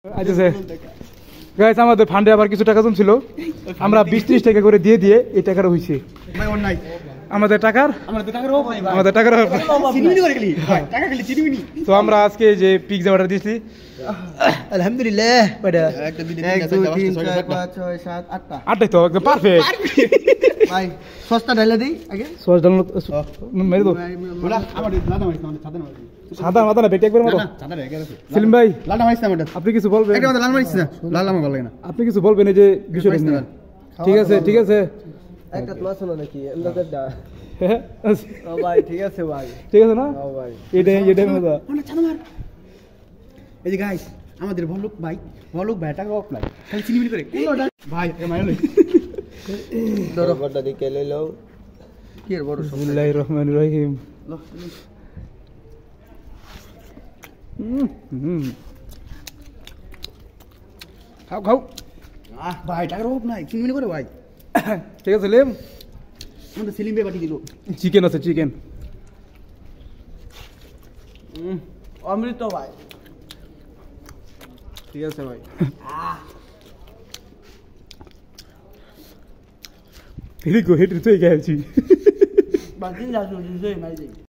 আচ্ছা গাইস আমাদের ফান্ডে আবার কিছু টাকা জমছিল আমরা 20-30 টাকা করে দিয়ে দিয়ে এই টাকাটা হইছে ভাই অন নাই আমাদের টাকার চিনিনি করে গেলি ভাই টাকা গেলি চিনিনি তো আমরা আজকে যে পিজ্জা অর্ডার দিয়েছি আলহামদুলিল্লাহ বড় একটা দিন 1 2 3 4 5 6 7 8টা আটটাই তো একদম পারফেক্ট ভাই সস্তা ঢাইলা দেই আগে সস ডাল মেরে দাও বলা আমার লাদা মারিস না সাদা মারিস সাদা মাথা না বেটি একবার মারো সাদা রেগে গেছে সেলিম ভাই লাদা মারিস না আমাদের আপনি কিছু বলবেন একটা মাথা লাল মারিস না লাল আমার ভালো লাগে না আপনি কিছু বলবেন এই যে বিষয়টা ঠিক আছে একটা ক্লাস হলো নাকি এন্দাটা ও ভাই ঠিক আছে না ও ভাই এটাই মজা না চাঁদা মার এই যে গাইস আমাদের ভলুক ভাই টাকা অফ নাই খালি চিনিমিনি করে ভাই মাইর লই ধরো বড়টা দিকে লই লও কি এর বড় বিসমিল্লাহির রহমানির রহিম খাও ভাই টাকা অফ নাই চিনিমিনি করে ভাই ঠিক আছে সেলিম আমাদের সেলিম ভাই পাঠিয়ে দিল চিকেন আছে চিকেন অমৃত ভাই ঠিক আছে ভাই হেরি গো হেরি তুই গেছি বাকি যা শুনছিস মাই